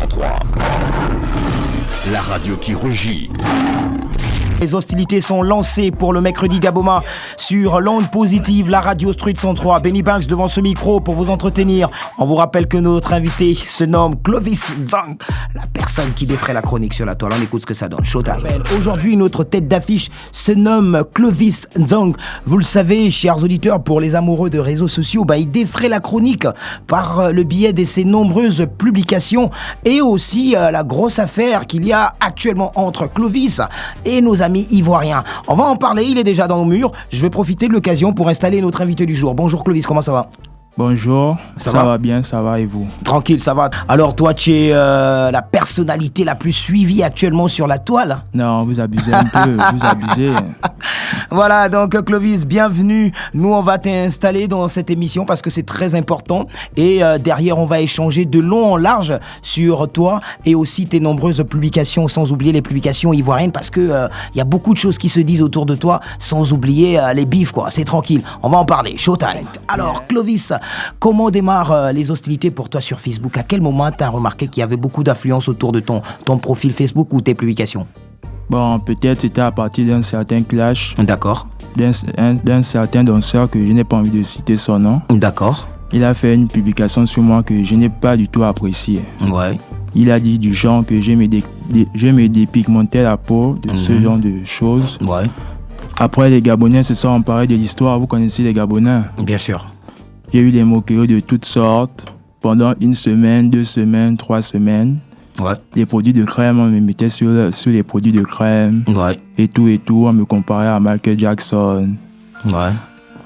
103. La radio qui rugit. Les hostilités sont lancées pour le mercredi Gaboma sur l'onde positive, la radio Street 103. Benny Banks devant ce micro pour vous entretenir. On vous rappelle que notre invité se nomme Clovis Nzang, la personne qui défraie la chronique sur la toile. On écoute ce que ça donne. Showtime. Aujourd'hui, notre tête d'affiche se nomme Clovis Nzang. Vous le savez, chers auditeurs, pour les amoureux de réseaux sociaux, il défraie la chronique par le biais de ses nombreuses publications et aussi la grosse affaire qu'il y a actuellement entre Clovis et nos amis ivoiriens. On va en parler, il est déjà dans nos murs. Je vais profiter de l'occasion pour installer notre invité du jour. Bonjour Clovis, comment ça va? Bonjour, ça va bien, ça va et vous? Tranquille, ça va. Alors toi, tu es la personnalité la plus suivie actuellement sur la toile? Non, vous abusez un peu, vous abusez. Voilà, donc Clovis, bienvenue. Nous, on va t'installer dans cette émission parce que c'est très important. Et derrière, on va échanger de long en large sur toi et aussi tes nombreuses publications, sans oublier les publications ivoiriennes parce que y a beaucoup de choses qui se disent autour de toi, sans oublier les bifs, quoi. C'est tranquille, on va en parler. Showtime. Alors, Clovis, comment démarrent les hostilités pour toi sur Facebook? À quel moment tu as remarqué qu'il y avait beaucoup d'affluence autour de ton profil Facebook ou tes publications? Bon, peut-être c'était à partir d'un certain clash. D'accord. D'un certain danseur que je n'ai pas envie de citer son nom. D'accord. Il a fait une publication sur moi que je n'ai pas du tout appréciée. Ouais. Il a dit du genre que je me dépigmentais la peau, de ce genre de choses. Ouais. Après, les Gabonais se sont emparés de l'histoire. Vous connaissez les Gabonais? Bien sûr. Il y a eu des moqueries de toutes sortes. Pendant 1 semaine, 2 semaines, 3 semaines. Ouais. Les produits de crème, on me mettait sur les produits de crème. Ouais. Et tout. On me comparait à Michael Jackson. Ouais.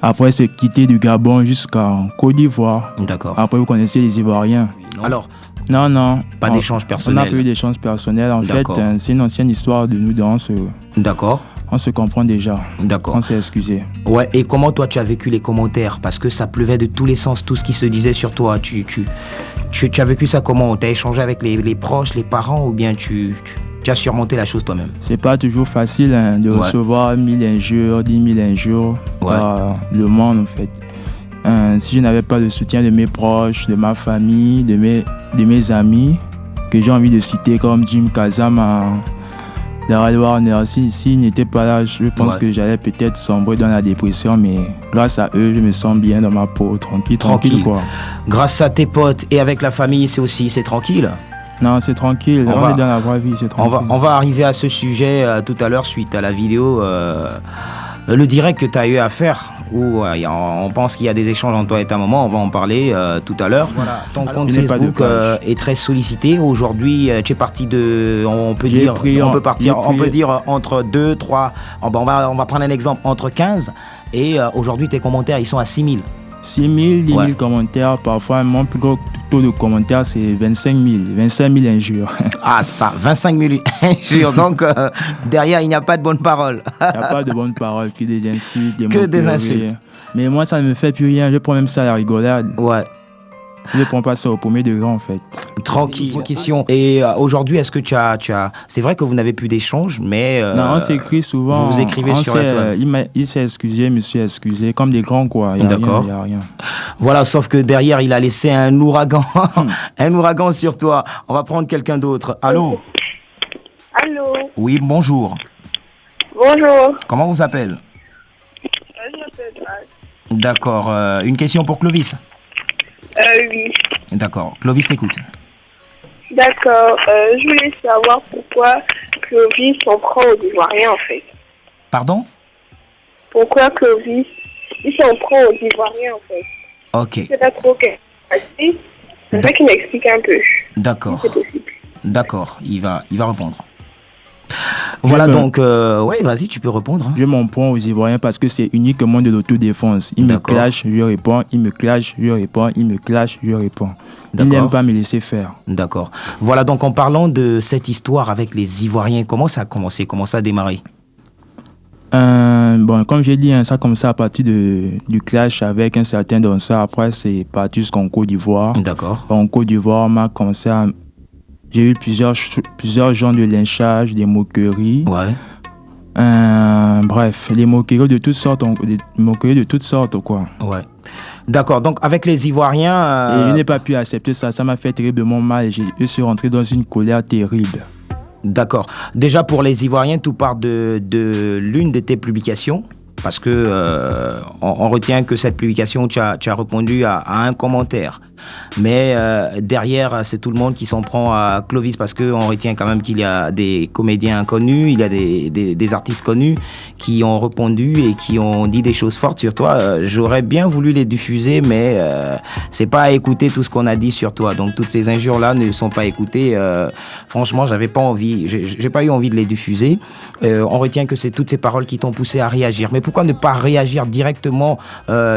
Après, c'est quitté du Gabon jusqu'en Côte d'Ivoire. D'accord. Après, vous connaissez les Ivoiriens. Alors, Non. pas d'échange personnel. On n'a pas eu d'échange personnel. En fait, c'est une ancienne histoire de nous deux. D'accord. On se comprend déjà. D'accord. On s'est excusé. Ouais, et comment toi tu as vécu les commentaires? Parce que ça pleuvait de tous les sens, tout ce qui se disait sur toi. Tu as vécu ça comment? Tu as échangé avec les proches, les parents, ou bien tu as surmonté la chose toi-même? C'est pas toujours facile de recevoir 1000 injures, 10 000 injures par le monde en fait. Si je n'avais pas le soutien de mes proches, de ma famille, de mes amis, que j'ai envie de citer comme Jim Kazama, Daryl Warner, s'ils n'étaient pas là, je pense que j'allais peut-être sombrer dans la dépression, mais grâce à eux, je me sens bien dans ma peau, tranquille quoi. Grâce à tes potes et avec la famille, c'est tranquille? Non, c'est tranquille, on est dans la vraie vie, c'est tranquille. On va arriver à ce sujet tout à l'heure suite à la vidéo, le direct que tu as eu à faire, où on pense qu'il y a des échanges entre toi et ta maman, on va en parler tout à l'heure. Voilà. Ton compte Facebook est très sollicité. Aujourd'hui, tu es parti de, on peut dire entre 2, 3, on va prendre un exemple, entre 15 et aujourd'hui tes commentaires ils sont à 6000. 6 000, 10 000 commentaires, parfois mon plus gros taux de commentaires c'est 25 000 injures. Ah ça, 25 000 injures, donc derrière il n'y a pas de bonnes paroles. Il n'y a pas de bonnes paroles, que des insultes, des insultes. Mais moi ça ne me fait plus rien, je prends même ça à la rigolade. Ouais. Je ne prends pas ça au premier degré en fait. Tranquille. Question. Et aujourd'hui, est-ce que tu as... C'est vrai que vous n'avez plus d'échanges, mais... non, on s'écrit souvent. Vous écrivez sur la toile. Il s'est excusé, je me suis excusé, comme des grands quoi. D'accord. Il n'y a rien. Voilà, sauf que derrière, il a laissé un ouragan. Un ouragan sur toi. On va prendre quelqu'un d'autre. Allô? Allô? Oui, bonjour. Bonjour. Comment on vous appelle? Je m'appelle Jacques. D'accord. Une question pour Clovis? Oui. D'accord. Clovis t'écoute. D'accord. Je voulais savoir pourquoi Clovis s'en prend aux Ivoiriens, en fait. Pardon? Pourquoi Clovis, il s'en prend aux Ivoiriens, en fait. Ok. C'est pas trop facile. C'est ça qui m'explique un peu. D'accord. Si c'est possible. D'accord. Il va répondre. Voilà donc, ouais, vas-y, tu peux répondre. Hein. Je m'en prends aux Ivoiriens parce que c'est uniquement de l'autodéfense. Ils me clashent, je réponds, ils me clashent, je réponds, ils me clashent, je réponds. Ils n'aiment pas me laisser faire. D'accord. Voilà donc en parlant de cette histoire avec les Ivoiriens, comment ça a commencé, comment ça a démarré? Bon, comme j'ai dit, ça a commencé à partir du clash avec un certain danseur. Après, c'est parti jusqu'en Côte d'Ivoire. D'accord. En Côte d'Ivoire, on a commencé à... J'ai eu plusieurs genres de lynchage, des moqueries. Ouais. Bref, les moqueries de toutes sortes, quoi. Ouais. D'accord, donc avec les Ivoiriens... Et je n'ai pas pu accepter ça, ça m'a fait terriblement mal et je suis rentré dans une colère terrible. D'accord. Déjà pour les Ivoiriens, tout part de l'une de tes publications. Parce que on retient que cette publication, tu as répondu à un commentaire. Mais derrière, c'est tout le monde qui s'en prend à Clovis parce qu'on retient quand même qu'il y a des comédiens connus, il y a des artistes connus qui ont répondu et qui ont dit des choses fortes sur toi. J'aurais bien voulu les diffuser, mais c'est pas à écouter tout ce qu'on a dit sur toi. Donc toutes ces injures-là ne sont pas écoutées. Franchement, j'avais pas envie, j'ai pas eu envie de les diffuser. On retient que c'est toutes ces paroles qui t'ont poussé à réagir. Mais pourquoi ne pas réagir directement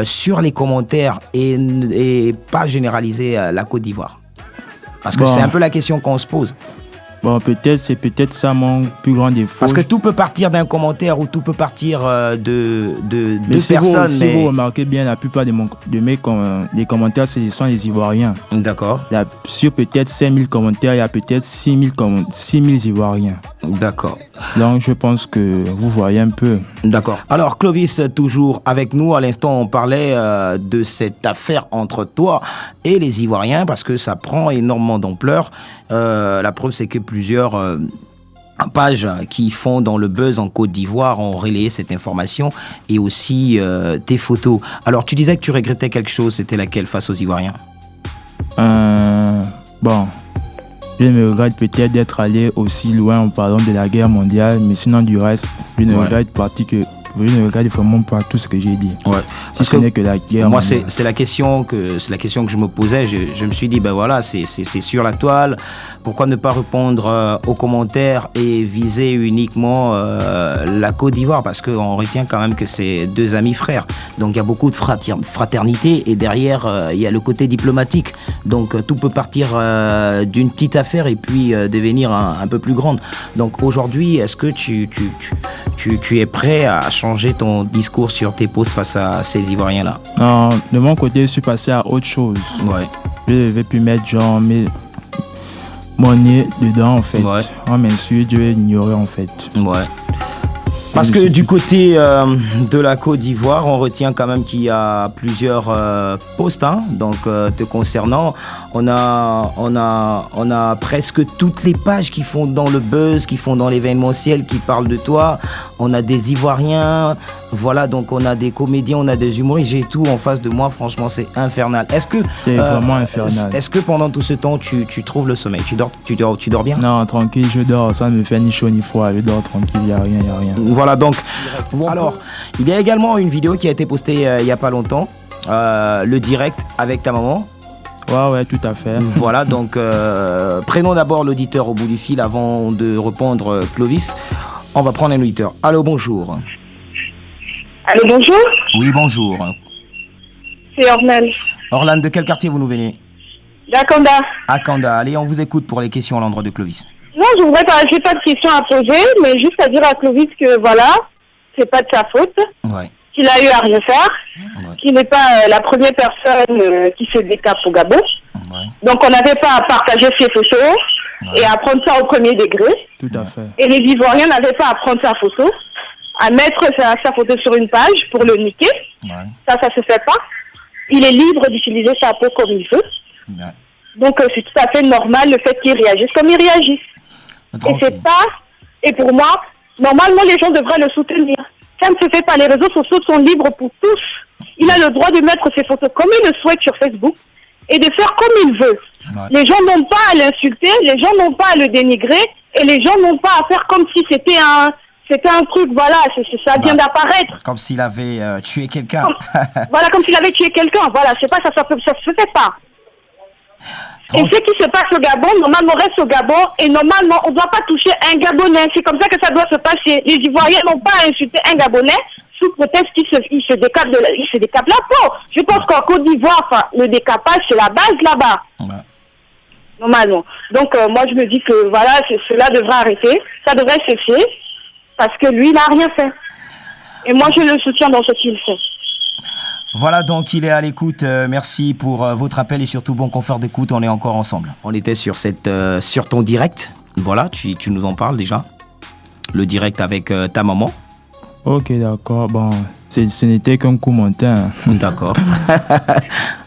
sur les commentaires et pas généraliser la Côte d'Ivoire? Parce que c'est un peu la question qu'on se pose. Bon, c'est peut-être ça mon plus grand défaut. Parce que tout peut partir d'un commentaire ou tout peut partir de personnes. Si vous remarquez bien, la plupart de mes commentaires, ce sont les Ivoiriens. D'accord. Sur peut-être 5000 commentaires, il y a peut-être 6000 Ivoiriens. D'accord. Donc, je pense que vous voyez un peu. D'accord. Alors, Clovis, toujours avec nous. À l'instant, on parlait de cette affaire entre toi et les Ivoiriens parce que ça prend énormément d'ampleur. La preuve, c'est que plusieurs pages qui font dans le buzz en Côte d'Ivoire ont relayé cette information et aussi tes photos. Alors, tu disais que tu regrettais quelque chose. C'était laquelle face aux Ivoiriens? Bon, je me regrette peut-être d'être allé aussi loin en parlant de la guerre mondiale, mais sinon du reste, je ne regrette vraiment pas tout ce que j'ai dit. Ouais. Si ce n'est que la guerre moi, mondiale. c'est la question que je me posais. Je me suis dit, ben voilà, c'est sur la toile. Pourquoi ne pas répondre aux commentaires et viser uniquement la Côte d'Ivoire? Parce qu'on retient quand même que c'est deux amis frères. Donc il y a beaucoup de fraternité et derrière, il y a le côté diplomatique. Donc tout peut partir d'une petite affaire et puis devenir un peu plus grande. Donc aujourd'hui, est-ce que tu es prêt à changer ton discours sur tes posts face à ces Ivoiriens-là? Non, de mon côté, je suis passé à autre chose. Ouais. Je ne vais plus mettre mon nez dedans, en fait. Ouais. On m'insulte, je vais l'ignorer, en fait. Ouais. Parce que du côté de la Côte d'Ivoire, on retient quand même qu'il y a plusieurs posts, hein, donc te concernant. On a presque toutes les pages qui font dans le buzz, qui font dans l'événementiel, qui parlent de toi. On a des Ivoiriens, voilà, donc on a des comédiens, on a des humoristes. J'ai tout en face de moi, franchement, c'est infernal. C'est vraiment infernal. Est-ce que pendant tout ce temps, tu trouves le sommeil? Tu dors bien? Non, tranquille, je dors, ça ne me fait ni chaud ni froid. Je dors tranquille, il n'y a rien. Voilà, donc, alors, il y a également une vidéo qui a été postée il n'y a pas longtemps, le direct avec ta maman. Ouais, tout à fait. Voilà, donc, prenons d'abord l'auditeur au bout du fil avant de répondre Clovis. On va prendre un auditeur. Allô, bonjour. Allô, bonjour. Oui, bonjour. C'est Ornel. Orlane, de quel quartier vous nous venez? D'Akanda. Akanda. Allez, on vous écoute pour les questions à l'endroit de Clovis. Non, j'ai pas de questions à poser, mais juste à dire à Clovis que voilà, c'est pas de sa faute, Ouais. qu'il a eu à rien faire, Ouais. qu'il n'est pas la première personne qui se décape au Gabon. Ouais. Donc on n'avait pas à partager ses photos et à prendre ça au premier degré. Tout à fait. Et les Ivoiriens n'avaient pas à prendre sa photo, à mettre sa photo sur une page pour le niquer. Ouais. Ça se fait pas. Il est libre d'utiliser sa peau comme il veut. Ouais. Donc c'est tout à fait normal le fait qu'il réagisse comme il réagit. Et c'est pas, et pour moi, normalement les gens devraient le soutenir. Ça ne se fait pas, les réseaux sociaux sont libres pour tous. Il a le droit de mettre ses photos comme il le souhaite sur Facebook et de faire comme il veut. Ouais. Les gens n'ont pas à l'insulter, les gens n'ont pas à le dénigrer et les gens n'ont pas à faire comme si c'était un truc, voilà, ça vient d'apparaître. Comme s'il avait tué quelqu'un. Voilà, comme s'il avait tué quelqu'un, voilà, c'est pas ça se fait pas. Et ce qui se passe au Gabon, normalement, reste au Gabon. Et normalement, on ne doit pas toucher un Gabonais. C'est comme ça que ça doit se passer. Les Ivoiriens n'ont pas à insulter un Gabonais sous prétexte qu'il se décape la peau. Je pense qu'en Côte d'Ivoire, le décapage, c'est la base là-bas. Ouais. Normalement. Donc, moi, je me dis que voilà, cela devrait arrêter. Ça devrait cesser. Parce que lui, il n'a rien fait. Et moi, je le soutiens dans ce qu'il fait. Voilà, donc il est à l'écoute. Merci pour votre appel et surtout bon confort d'écoute. On est encore ensemble. On était sur ton direct. Voilà, tu nous en parles déjà. le direct avec ta maman. Ok, d'accord. Bon, ce n'était qu'un coup monté. Hein. D'accord.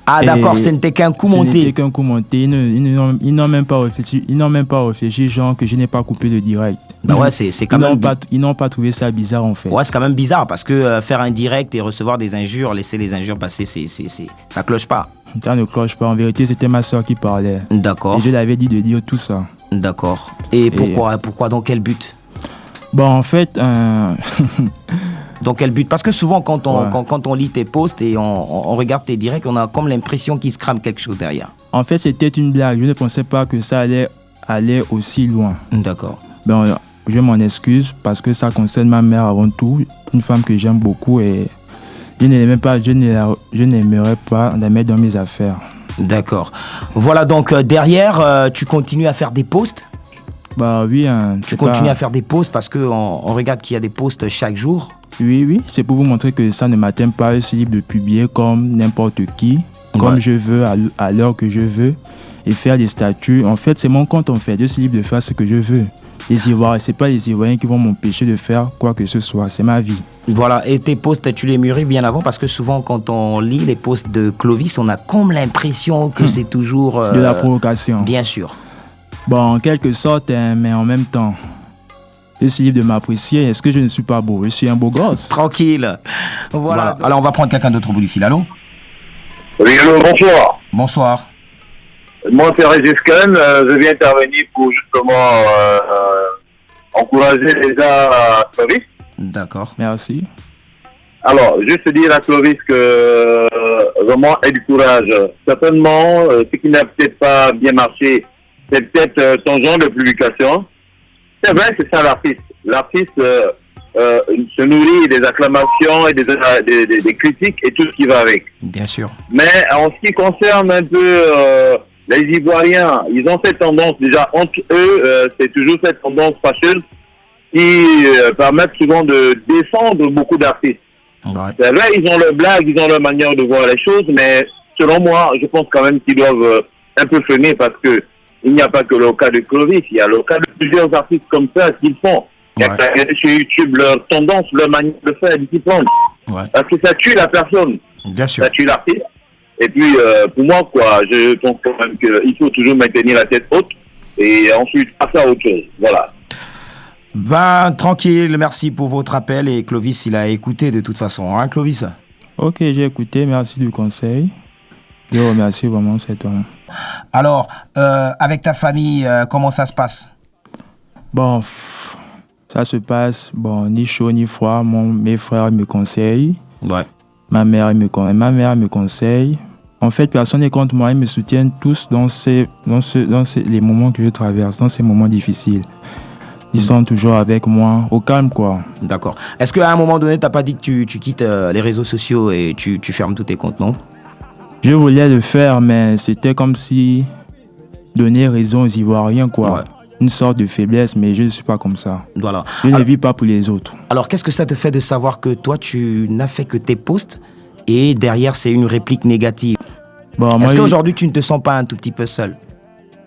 Ah, d'accord, ce n'était qu'un coup monté. Ce n'était qu'un coup monté. Ils n'ont même pas réfléchi, genre que je n'ai pas coupé le direct. Bah ouais, c'est quand même... Ils n'ont pas trouvé ça bizarre, en fait. Ouais, c'est quand même bizarre parce que faire un direct et recevoir des injures, laisser les injures passer, ça cloche pas. Ça ne cloche pas. En vérité, c'était ma soeur qui parlait. D'accord. Et je l'avais dit de dire tout ça. D'accord. Et pourquoi dans quel but? Bon, en fait... Dans quel but? Parce que souvent, quand on lit tes posts et on regarde tes directs, on a comme l'impression qu'il se crame quelque chose derrière. En fait, c'était une blague. Je ne pensais pas que ça allait aller aussi loin. D'accord. Bon, je m'en excuse parce que ça concerne ma mère avant tout, une femme que j'aime beaucoup et je n'aimerais pas la mettre dans mes affaires. D'accord. Voilà, donc derrière, tu continues à faire des posts? Bah oui. Tu continues à faire des posts parce qu'on regarde qu'il y a des posts chaque jour? Oui, c'est pour vous montrer que ça ne m'atteint pas. Je suis libre de publier comme n'importe qui, comme je veux, à l'heure que je veux, et faire des statuts. En fait, c'est mon compte, en fait. Je suis libre de faire ce que je veux. C'est pas les Ivoiriens qui vont m'empêcher de faire quoi que ce soit. C'est ma vie. Voilà, et tes posts, tu les mûris bien avant parce que souvent, quand on lit les posts de Clovis, on a comme l'impression que c'est toujours... de la provocation. Bien sûr. Bon, en quelque sorte, mais en même temps... Je suis libre de m'apprécier. Est-ce que je ne suis pas beau? Je suis un beau gosse. Tranquille. Voilà. Alors, on va prendre quelqu'un d'autre au bout du fil. Allô? Oui, allô, bonsoir. Bonsoir. Moi, c'est Régis Khan. Je viens intervenir pour justement encourager déjà Clovis. D'accord. Merci. Alors, juste dire à Clovis que vraiment, aie du courage. Certainement, ce qui n'a peut-être pas bien marché, c'est peut-être ton genre de publication. C'est vrai, c'est ça l'artiste. L'artiste se nourrit des acclamations et des critiques et tout ce qui va avec. Bien sûr. Mais en ce qui concerne un peu les Ivoiriens, ils ont cette tendance, déjà entre eux, c'est toujours cette tendance fâcheuse qui permettent souvent de descendre beaucoup d'artistes. Ouais. C'est vrai, ils ont leur blague, ils ont leur manière de voir les choses, mais selon moi, je pense quand même qu'ils doivent un peu freiner parce que il n'y a pas que le cas de Clovis, il y a le cas de plusieurs artistes comme ça qu'ils font. Il y a sur YouTube leur tendance, leur manière de faire est différente. Ouais. Parce que ça tue la personne. Bien sûr. Ça tue l'artiste. Et puis, pour moi, je pense quand même qu'il faut toujours maintenir la tête haute et ensuite passer à autre chose. Voilà. Ben, tranquille, merci pour votre appel. Et Clovis, il a écouté de toute façon, hein, Clovis? Ok, j'ai écouté, merci du conseil. Je remercie vraiment cet homme. Alors, avec ta famille, comment ça se passe? Bon, ça se passe, ni chaud ni froid. Mes frères me conseillent. Ouais. Ma mère me conseille. En fait, personne n'est contre moi. Ils me soutiennent tous dans les moments que je traverse, dans ces moments difficiles. Ils sont toujours avec moi, au calme, quoi. D'accord. Est-ce qu'à un moment donné, tu n'as pas dit que tu quittes les réseaux sociaux et tu fermes tous tes comptes, non? Je voulais le faire, mais c'était comme si donner raison aux Ivoiriens, quoi. Ouais. Une sorte de faiblesse, mais je ne suis pas comme ça. Voilà. Je ne vis pas pour les autres. Alors, qu'est-ce que ça te fait de savoir que toi, tu n'as fait que tes posts et derrière, c'est une réplique négative? Est-ce qu'aujourd'hui, tu ne te sens pas un tout petit peu seul?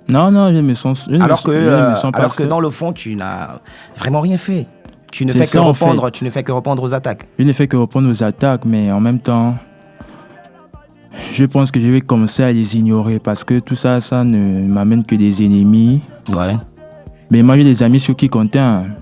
Non, je me sens alors que dans le fond, tu n'as vraiment rien fait. Tu ne fais que répondre aux attaques. Je ne fais que répondre aux attaques, mais en même temps... Je pense que je vais commencer à les ignorer parce que tout ça, ça ne m'amène que des ennemis. Ouais. Mais moi, j'ai des amis sur qui compter.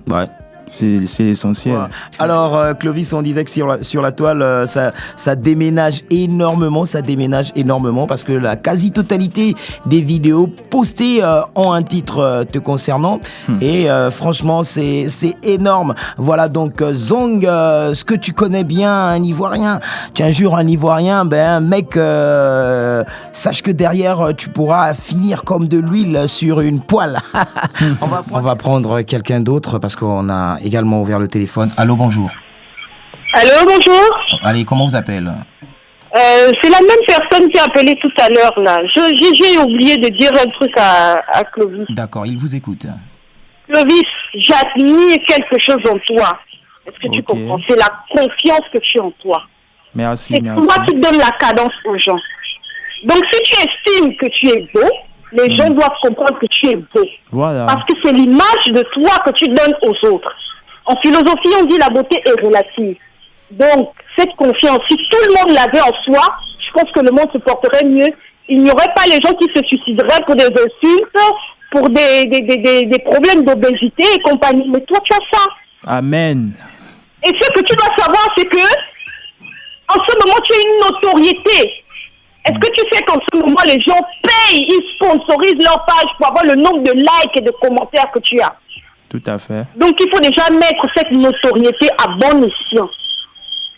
Ouais. C'est l'essentiel. Ouais. Alors, Clovis, on disait que sur la toile, ça déménage énormément. Ça déménage énormément parce que la quasi-totalité des vidéos postées ont un titre te concernant. Et franchement, c'est énorme. Voilà, donc Zong, ce que tu connais bien, un Ivoirien. Tu injures un Ivoirien, mec, sache que derrière, tu pourras finir comme de l'huile sur une poêle. On va prendre quelqu'un d'autre parce qu'on a également ouvert le téléphone. Allô, bonjour. Allô, bonjour. Allez, comment vous appelez? C'est la même personne qui a appelé tout à l'heure, là. J'ai oublié de dire un truc à Clovis. D'accord, il vous écoute. Clovis, j'admire quelque chose en toi. Est-ce que tu comprends? C'est la confiance que tu as en toi. Merci, c'est toi qui donnes la cadence aux gens. Donc, si tu estimes que tu es beau, les gens doivent comprendre que tu es beau. Voilà. Parce que c'est l'image de toi que tu donnes aux autres. En philosophie, on dit la beauté est relative. Donc, cette confiance, si tout le monde l'avait en soi, je pense que le monde se porterait mieux. Il n'y aurait pas les gens qui se suicideraient pour des insultes, pour des problèmes d'obésité et compagnie. Mais toi, tu as ça. Amen. Et ce que tu dois savoir, c'est que, en ce moment, tu as une notoriété. Est-ce que tu sais qu'en ce moment, les gens payent, ils sponsorisent leur page pour avoir le nombre de likes et de commentaires que tu as? Tout à fait. Donc, il faut déjà mettre cette notoriété à bon escient.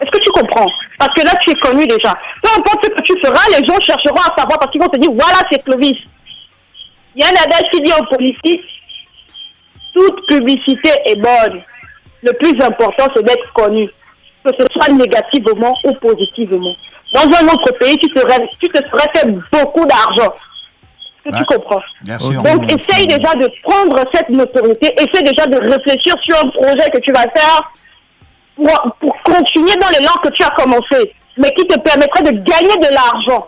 Est-ce que tu comprends? Parce que là, tu es connu déjà. Peu importe ce que tu feras, les gens chercheront à savoir parce qu'ils vont te dire, voilà, c'est Clovis. Il y a un adage qui dit en politique, toute publicité est bonne. Le plus important, c'est d'être connu. Que ce soit négativement ou positivement. Dans un autre pays, tu te serais fait beaucoup d'argent. Est-ce que tu comprends? Bien sûr. Donc, essaye déjà de prendre cette notoriété. Essaye déjà de réfléchir sur un projet que tu vas faire pour continuer dans l'élan que tu as commencé, mais qui te permettrait de gagner de l'argent.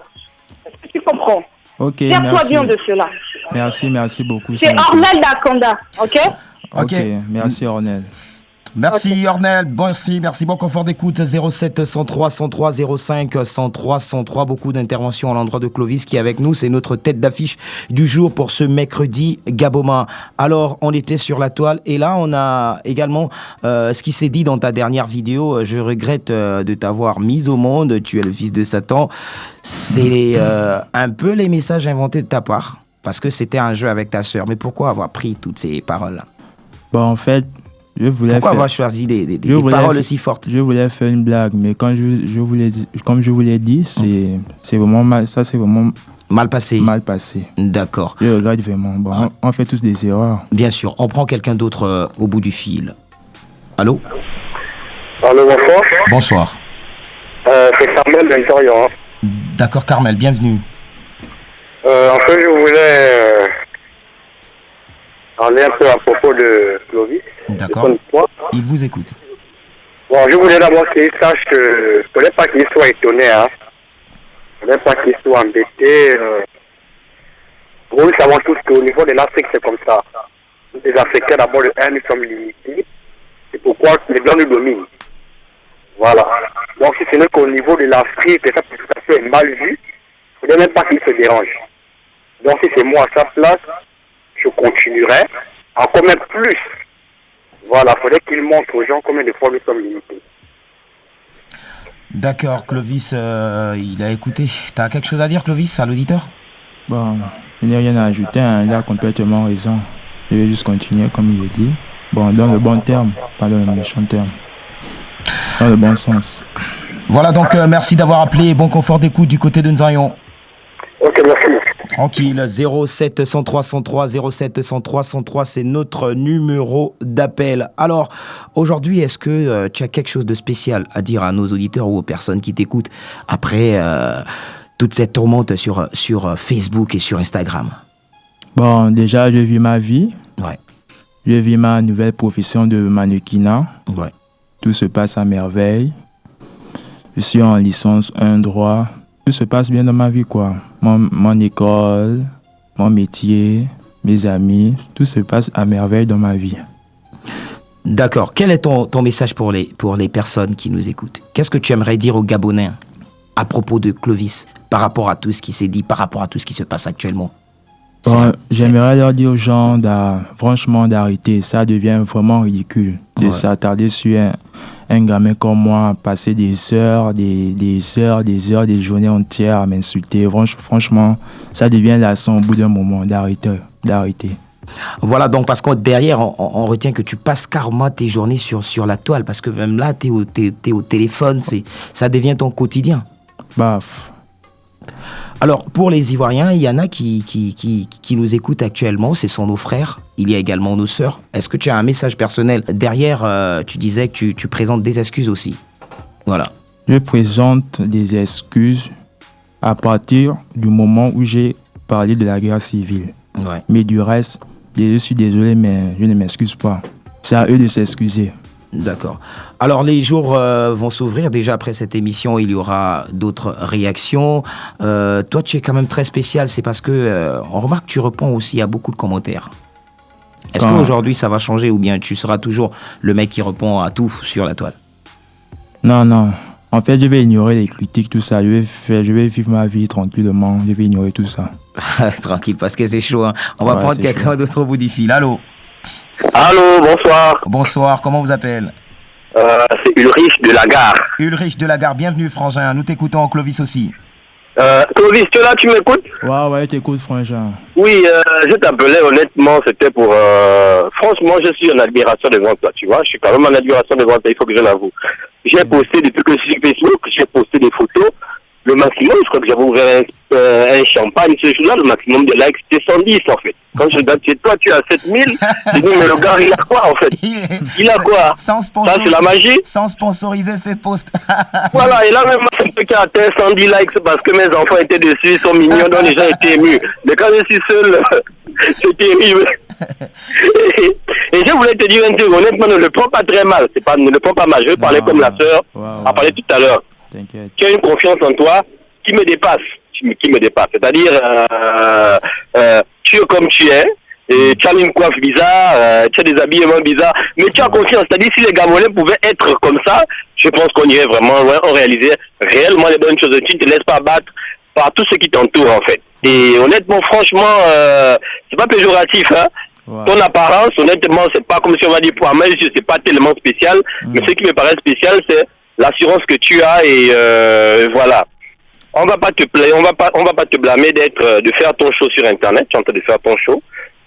Est-ce que tu comprends? Ok, Tiens-toi merci. bien de cela. Merci beaucoup. C'est Ornel Dakanda, ok? Ok, merci Ornel. Merci Ornel, merci, bon confort d'écoute. 07 103 103 05 103 103. Beaucoup d'interventions à l'endroit de Clovis qui est avec nous. C'est notre tête d'affiche du jour pour ce mercredi Gaboma. Alors, on était sur la toile et là, on a également ce qui s'est dit dans ta dernière vidéo. Je regrette de t'avoir mis au monde. Tu es le fils de Satan. C'est un peu les messages inventés de ta part parce que c'était un jeu avec ta sœur. Mais pourquoi avoir pris toutes ces paroles-là? Bon, en fait, pourquoi avoir choisi des paroles aussi fortes? Je voulais faire une blague, mais comme je vous l'ai dit, c'est vraiment mal, ça c'est vraiment mal passé. D'accord. Je regrette vraiment. Bon, on fait tous des erreurs. Bien sûr. On prend quelqu'un d'autre au bout du fil. Allô? Allô, bonsoir. Bonsoir. C'est Carmel d'Interior. D'accord, Carmel, bienvenue. En fait, je voulais parler un peu à propos de Clovis. D'accord. Il vous écoute. Bon, je voulais d'abord qu'il sache que je ne voulais pas qu'il soit étonné. Hein. Je ne voulais pas qu'il soit embêté. Nous savons tous qu'au niveau de l'Afrique, c'est comme ça. Nous, les Africains, d'abord, nous sommes limités. C'est pourquoi les Blancs nous dominent. Voilà. Donc, si ce n'est qu'au niveau de l'Afrique, ça peut tout à fait mal vu, il ne faudrait même pas qu'il se dérange. Donc, si c'est moi à sa place, je continuerai encore même plus. Voilà, il faudrait qu'il montre aux gens combien de fois nous sommes limités. D'accord, Clovis, il a écouté. Tu as quelque chose à dire, Clovis, à l'auditeur? Bon, il n'y a rien à ajouter, hein. Il a complètement raison. Je vais juste continuer comme il est dit. Bon, dans le bon terme, pas dans le méchant terme. Dans le bon sens. Voilà, donc merci d'avoir appelé. Bon confort d'écoute du côté de Nzayon. Ok, merci. Tranquille, 07 103 103 07 103 103, c'est notre numéro d'appel. Alors, aujourd'hui, est-ce que tu as quelque chose de spécial à dire à nos auditeurs ou aux personnes qui t'écoutent après toute cette tourmente sur Facebook et sur Instagram? Bon, déjà, je vis ma vie. Ouais. Je vis ma nouvelle profession de mannequinat. Ouais. Tout se passe à merveille. Je suis en licence 1 droit. Tout se passe bien dans ma vie, quoi. Mon école, mon métier, mes amis, tout se passe à merveille dans ma vie. D'accord. Quel est ton message pour les personnes qui nous écoutent? Qu'est-ce que tu aimerais dire aux Gabonais à propos de Clovis, par rapport à tout ce qui s'est dit, par rapport à tout ce qui se passe actuellement? Bon, j'aimerais leur dire aux gens franchement d'arrêter. Ça devient vraiment ridicule de s'attarder sur un gamin comme moi, passer des heures, des journées entières à m'insulter. Franchement, ça devient lassant au bout d'un moment d'arrêter. Voilà, donc parce que derrière, on retient que tu passes carrément tes journées sur la toile, parce que même là, t'es au téléphone, ça devient ton quotidien. Baf. Alors, pour les Ivoiriens, il y en a qui nous écoutent actuellement, ce sont nos frères, il y a également nos sœurs. Est-ce que tu as un message personnel? Derrière, tu disais que tu présentes des excuses aussi. Voilà. Je présente des excuses à partir du moment où j'ai parlé de la guerre civile. Ouais. Mais du reste, je suis désolé, mais je ne m'excuse pas. C'est à eux de s'excuser. D'accord. Alors, les jours vont s'ouvrir. Déjà, après cette émission, il y aura d'autres réactions. Toi, tu es quand même très spécial. C'est parce que on remarque que tu réponds aussi à beaucoup de commentaires. Est-ce qu'aujourd'hui ça va changer ou bien tu seras toujours le mec qui répond à tout sur la toile? Non. En fait, je vais ignorer les critiques, tout ça. Je vais vivre ma vie tranquillement. Je vais ignorer tout ça. Tranquille, parce que c'est chaud. Hein. On va prendre quelqu'un d'autre au bout du fil. Allô? Allô, bonsoir. Bonsoir, comment vous appelez? C'est Ulrich de la Gare. Ulrich de la Gare, bienvenue frangin. Nous t'écoutons, Clovis aussi. Clovis, tu es là, tu m'écoutes? Ouais, t'écoutes frangin. Oui, je t'appelais honnêtement, c'était pour... franchement, je suis en admiration devant toi, tu vois. Je suis quand même en admiration devant toi, il faut que je l'avoue. J'ai posté, depuis que je suis sur Facebook, j'ai posté des photos. Le maximum, je crois que j'avais ouvert un champagne ce jour-là, le maximum de likes, c'était 110 en fait. Quand je regarde chez toi, tu as 7000. Je dis, mais le gars, il a quoi en fait? Il a quoi? Ça, c'est la magie? Sans sponsoriser ses posts. Voilà, et là même, celui qui a atteint 110 likes, c'est parce que mes enfants étaient dessus, ils sont mignons, donc les gens étaient émus. Mais quand je suis seul, c'est terrible. Et je voulais te dire un truc, honnêtement, ne le prends pas très mal. Ne le prends pas mal. Je vais parler comme la sœur a parlé tout à l'heure. Tu as une confiance en toi qui me dépasse. C'est-à-dire, tu es comme tu es, et tu as une coiffe bizarre, tu as des habillements bizarres, mais tu as confiance. C'est-à-dire, si les Gabonais pouvaient être comme ça, je pense qu'on irait vraiment loin, on réalisait réellement les bonnes choses. Tu ne te laisses pas battre par tout ce qui t'entoure, en fait. Et honnêtement, franchement, c'est pas péjoratif, hein. Ouais. Ton apparence, honnêtement, c'est pas comme si on va dire pour un mec, c'est pas tellement spécial, mais ce qui me paraît spécial, c'est l'assurance que tu as et voilà. On va pas te blâmer de faire ton show sur Internet. Tu es en train de faire ton show.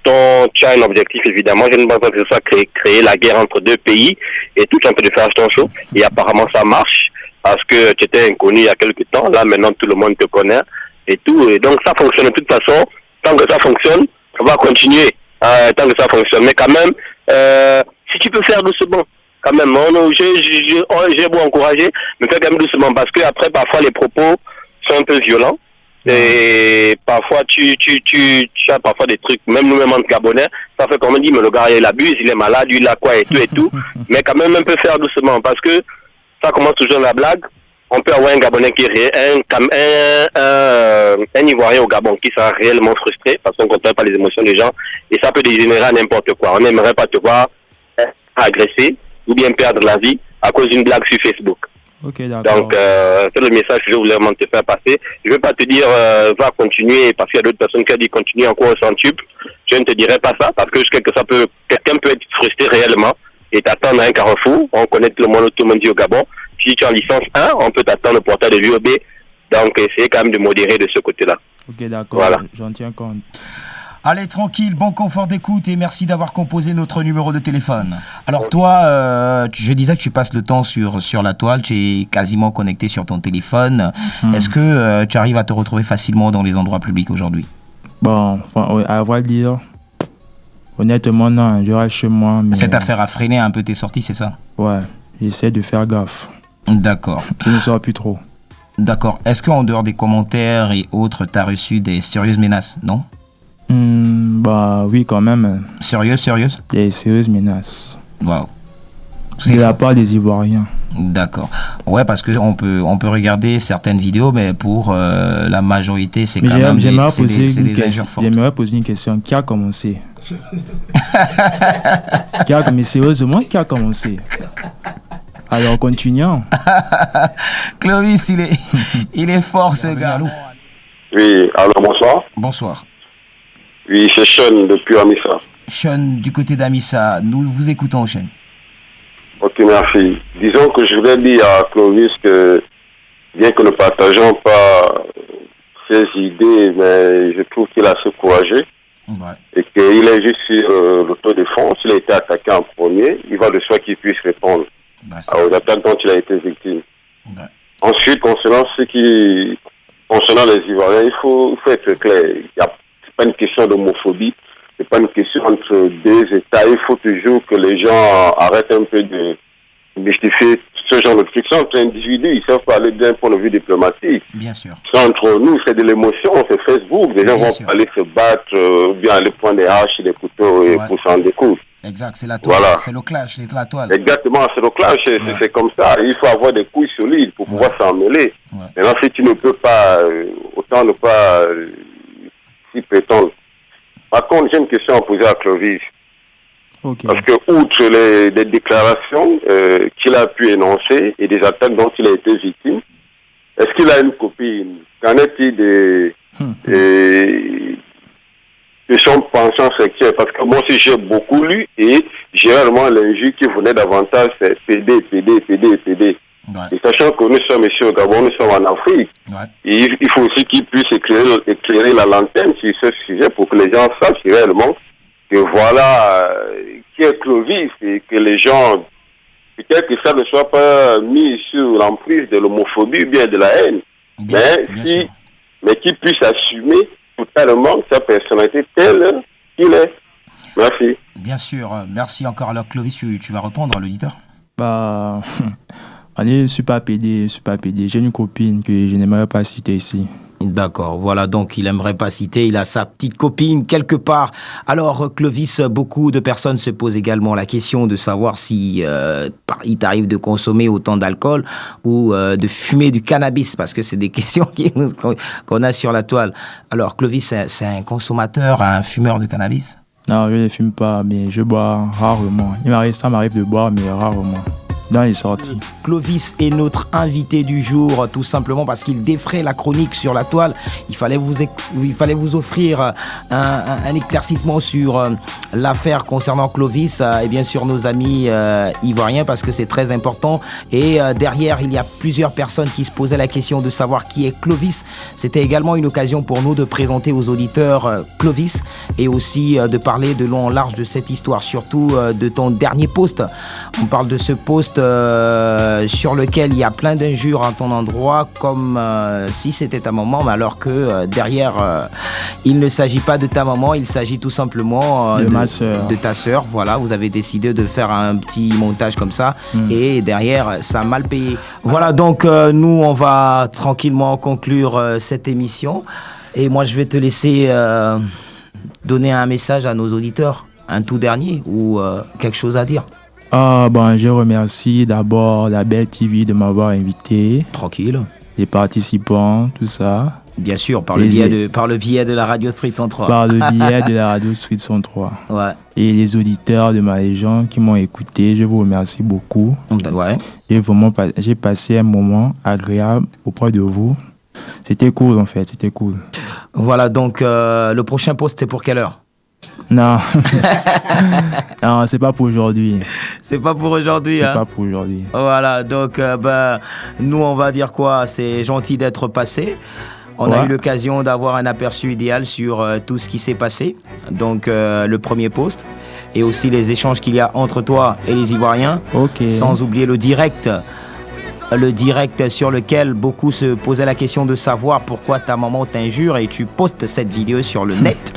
Tu as un objectif, évidemment. Je ne pense pas que ce soit créer la guerre entre deux pays et tout. Tu es en train de faire ton show. Et apparemment, ça marche parce que tu étais inconnu il y a quelques temps. Là, maintenant, tout le monde te connaît et tout. Et donc, ça fonctionne de toute façon. Tant que ça fonctionne, on va continuer. Tant que ça fonctionne. Mais quand même, si tu peux faire doucement, quand même, j'ai beau encourager, mais fais quand même doucement parce que après, parfois, les propos sont un peu violents. Et parfois, tu as parfois des trucs, même nous-mêmes en Gabonais, ça fait comme on dit, mais le gars, il abuse, il est malade, il a quoi et tout. Mais quand même, un peu faire doucement parce que ça commence toujours la blague. On peut avoir un Gabonais qui est un Ivoirien au Gabon qui sera réellement frustré parce qu'on ne contrôle pas les émotions des gens et ça peut dégénérer à n'importe quoi. On n'aimerait pas te voir agresser ou bien perdre la vie à cause d'une blague sur Facebook. Okay, d'accord. Donc, c'est le message que je voulais vraiment te faire passer. Je ne vais pas te dire va continuer parce qu'il y a d'autres personnes qui ont dit continue encore au centuple. Je ne te dirai pas ça parce que je sais que quelqu'un peut être frustré réellement et t'attendre à un carrefour. On connaît tout le monde dit au Gabon. Si tu es en licence 1, on peut t'attendre au portail de l'UOB. Donc, essayez quand même de modérer de ce côté-là. Ok, d'accord. Voilà. J'en tiens compte. Allez, tranquille, bon confort d'écoute et merci d'avoir composé notre numéro de téléphone. Alors toi, je disais que tu passes le temps sur la toile, tu es quasiment connecté sur ton téléphone. Est-ce que tu arrives à te retrouver facilement dans les endroits publics aujourd'hui? Bon, à vrai dire, honnêtement, non, je reste chez moi. Mais... Cette affaire a freiné un peu tes sorties, c'est ça? Ouais, j'essaie de faire gaffe. D'accord. Je ne sors plus trop. D'accord. Est-ce qu'en dehors des commentaires et autres, tu as reçu des sérieuses menaces, non? Bah oui, quand même. Sérieuses? Des sérieuses menaces. Waouh. De la part des Ivoiriens. D'accord. Ouais, parce qu'on peut regarder certaines vidéos, mais pour la majorité, c'est quand même des injures fortes. J'aimerais poser une question. Qui a commencé? Mais sérieusement, qui a commencé? Alors, continuons. Clovis, il est fort, ce gars. Oui, alors bonsoir. Bonsoir. Oui, c'est Sean depuis Amissa. Sean, du côté d'Amissa, nous vous écoutons, Sean. Ok, merci. Disons que je voulais dire à Clovis que, bien que nous ne partageons pas ses idées, mais je trouve qu'il a assez courageux. Ouais. Et qu'il est juste sur l'autodéfense. Il a été attaqué en premier. Il va de soi qu'il puisse répondre aux attaques dont il a été victime. Ouais. Ensuite, concernant les Ivoiriens, il faut être clair. C'est pas une question d'homophobie. C'est pas une question entre deux États. Il faut toujours que les gens arrêtent un peu de mystifier ce genre de trucs. C'est entre individus, ils savent parler d'un point de vue diplomatique. Bien sûr. C'est entre nous, c'est de l'émotion, c'est Facebook. Les gens vont aller se battre, ou bien aller prendre des haches, des couteaux et pour s'en découdre. Exact, c'est la toile. Voilà. C'est le clash, c'est la toile. Exactement, c'est le clash, c'est comme ça. Il faut avoir des couilles solides pour pouvoir s'en mêler. Ouais. Maintenant, si tu ne peux pas, autant ne pas s'y prétendre. Par contre, j'ai une question à poser à Clovis. Okay. Parce que, outre les déclarations qu'il a pu énoncer et des attaques dont il a été victime, est-ce qu'il a une copine? Qu'en est-il de son penchant sexuel? Parce que moi aussi, j'ai beaucoup lu et généralement, l'injure qui venait davantage, c'est PD. Ouais. Et sachant que nous sommes ici au Gabon, nous sommes en Afrique, et il faut aussi qu'il puisse éclairer la lanterne sur ce sujet pour que les gens sachent réellement que voilà qui est Clovis et que les gens, peut-être que ça ne soit pas mis sur l'emprise de l'homophobie ou bien de la haine, mais qu'il puisse assumer totalement sa personnalité telle qu'il est. Merci. Bien sûr, merci encore. Alors Clovis, tu vas répondre à l'auditeur? Bah, je ne suis pas pédé. J'ai une copine que je n'aimerais pas citer ici. D'accord, voilà, donc il aimerait pas citer, il a sa petite copine quelque part. Alors Clovis, beaucoup de personnes se posent également la question de savoir si il t'arrive de consommer autant d'alcool ou de fumer du cannabis, parce que c'est des questions qu'on a sur la toile. Alors Clovis, c'est un consommateur, un fumeur de cannabis? Non, je ne fume pas, mais je bois rarement. Ça m'arrive de boire, mais rarement. Dans les sorties. Clovis est notre invité du jour, tout simplement parce qu'il défraie la chronique sur la toile. Il fallait vous offrir un éclaircissement sur l'affaire concernant Clovis et bien sûr nos amis ivoiriens, parce que c'est très important. Et derrière, il y a plusieurs personnes qui se posaient la question de savoir qui est Clovis. C'était également une occasion pour nous de présenter aux auditeurs Clovis et aussi de parler de long en large de cette histoire, surtout de ton dernier post. On parle de ce post sur lequel il y a plein d'injures à ton endroit, comme si c'était ta maman, mais alors que derrière, il ne s'agit pas de ta maman, il s'agit tout simplement de ma sœur. De ta sœur. Voilà, vous avez décidé de faire un petit montage comme ça, et derrière, ça a mal payé. Voilà, donc nous, on va tranquillement conclure cette émission, et moi, je vais te laisser donner un message à nos auditeurs, un tout dernier, ou quelque chose à dire. Je remercie d'abord la Belle TV de m'avoir invité. Tranquille. Les participants, tout ça. Bien sûr, par le biais de la Radio Street 103. Par le biais de la Radio Street 103. Ouais. Et les auditeurs de ma région qui m'ont écouté, je vous remercie beaucoup. Ouais. J'ai passé un moment agréable auprès de vous. C'était cool en fait, c'était cool. Voilà, donc le prochain post, c'est pour quelle heure? Non. Non, c'est pas pour aujourd'hui. C'est pas pour aujourd'hui. C'est pas pour aujourd'hui. Voilà, donc nous on va dire quoi? C'est gentil d'être passé. On a eu l'occasion d'avoir un aperçu idéal sur tout ce qui s'est passé. Donc le premier post et aussi les échanges qu'il y a entre toi et les Ivoiriens. Ok. Sans oublier le direct sur lequel beaucoup se posaient la question de savoir pourquoi ta maman t'injure et tu postes cette vidéo sur le net.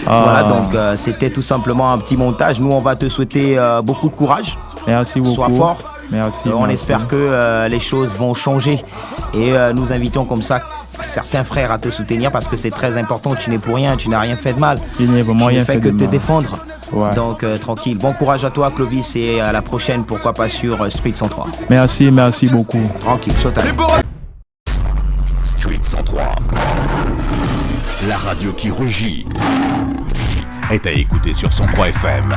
Voilà, donc c'était tout simplement un petit montage. Nous, on va te souhaiter beaucoup de courage. Merci beaucoup. Sois fort. Merci. On espère que les choses vont changer et nous invitons comme ça certains frères à te soutenir parce que c'est très important. Tu n'es pour rien, tu n'as rien fait de mal. Tu n'es vraiment rien fait que de te mal. défendre. Ouais. Donc tranquille. Bon courage à toi, Clovis, et à la prochaine, pourquoi pas sur Street 103. Merci beaucoup. Tranquille, showtime. Street 103, la radio qui rugit, est à écouter sur 103 FM.